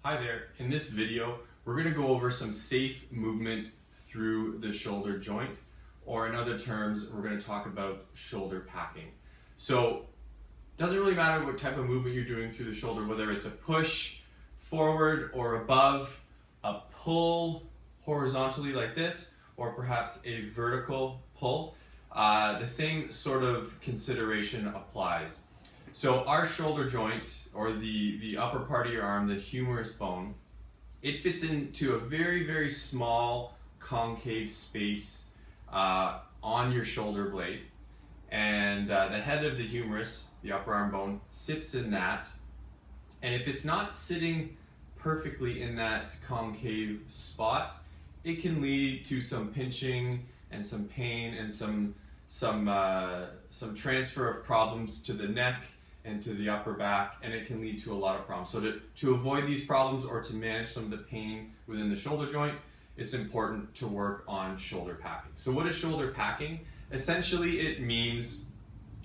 Hi there, in this video we're going to go over some safe movement through the shoulder joint, or in other terms we're going to talk about shoulder packing. So it doesn't really matter what type of movement you're doing through the shoulder, whether it's a push forward or above, a pull horizontally like this, or perhaps a vertical pull. The same sort of consideration applies. So our shoulder joint, or the upper part of your arm, the humerus bone, it fits into a very, very small concave space on your shoulder blade. And the head of the humerus, the upper arm bone, sits in that. And if it's not sitting perfectly in that concave spot, it can lead to some pinching and some pain and some transfer of problems to the neck and to the upper back, and it can lead to a lot of problems. So to avoid these problems or to manage some of the pain within the shoulder joint, it's important to work on shoulder packing. So what is shoulder packing? Essentially it means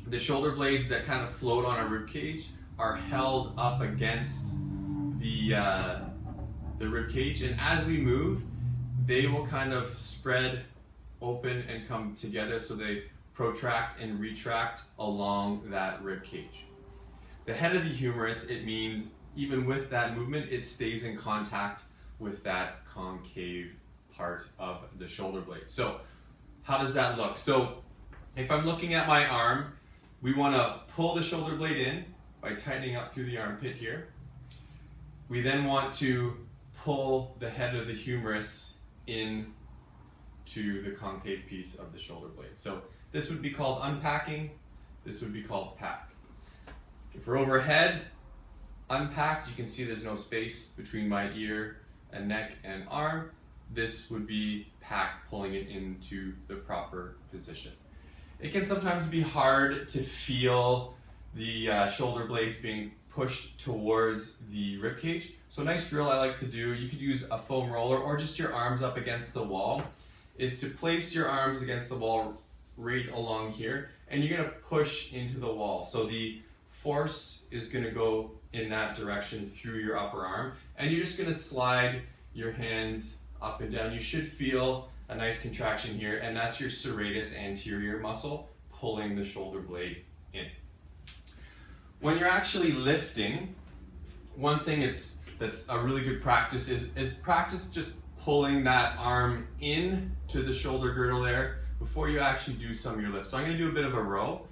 the shoulder blades that kind of float on a rib cage are held up against the rib cage, and as we move they will kind of spread open and come together, so they protract and retract along that rib cage. The head of the humerus, it means even with that movement, it stays in contact with that concave part of the shoulder blade. So how does that look? So if I'm looking at my arm, we want to pull the shoulder blade in by tightening up through the armpit here. We then want to pull the head of the humerus in to the concave piece of the shoulder blade. So this would be called unpacking, this would be called pack. If we're overhead, unpacked, you can see there's no space between my ear and neck and arm. This would be packed, pulling it into the proper position. It can sometimes be hard to feel the shoulder blades being pushed towards the rib cage. So a nice drill I like to do, you could use a foam roller or just your arms up against the wall, is to place your arms against the wall right along here, and you're going to push into the wall. So the force is going to go in that direction through your upper arm, and you're just going to slide your hands up and down. You should feel a nice contraction here, and that's your serratus anterior muscle pulling the shoulder blade in. When you're actually lifting, one thing that's a really good practice is practice just pulling that arm in to the shoulder girdle there before you actually do some of your lifts. So I'm going to do a bit of a row.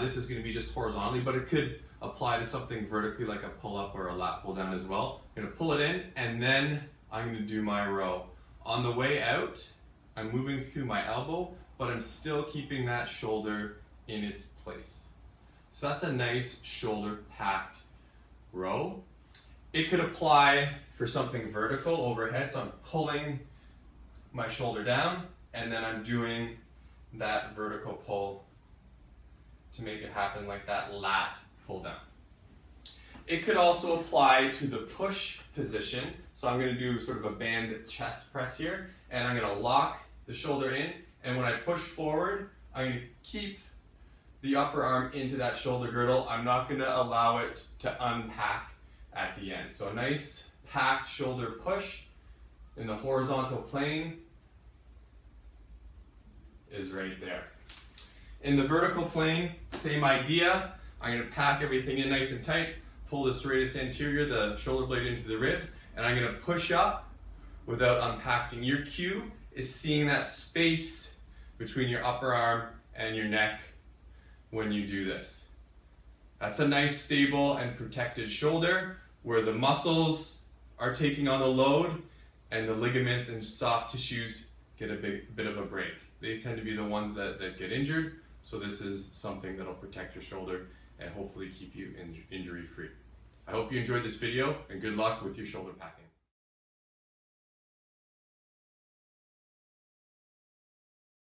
This is going to be just horizontally, but it could apply to something vertically like a pull-up or a lat pull-down as well. I'm going to pull it in, and then I'm going to do my row. On the way out, I'm moving through my elbow, but I'm still keeping that shoulder in its place. So that's a nice shoulder packed row. It could apply for something vertical overhead, so I'm pulling my shoulder down, and then I'm doing that vertical pull to make it happen like that lat pull down. It could also apply to the push position, so I'm going to do sort of a band chest press here, and I'm going to lock the shoulder in, and when I push forward, I'm going to keep the upper arm into that shoulder girdle. I'm not going to allow it to unpack at the end. So a nice packed shoulder push in the horizontal plane is right there. In the vertical plane, same idea. I'm going to pack everything in nice and tight, pull the serratus anterior, the shoulder blade into the ribs, and I'm going to push up without unpacking. Your cue is seeing that space between your upper arm and your neck when you do this. That's a nice stable and protected shoulder where the muscles are taking on the load and the ligaments and soft tissues get a bit of a break. They tend to be the ones that get injured, so this is something that'll protect your shoulder and hopefully keep you injury free. I hope you enjoyed this video, and good luck with your shoulder packing.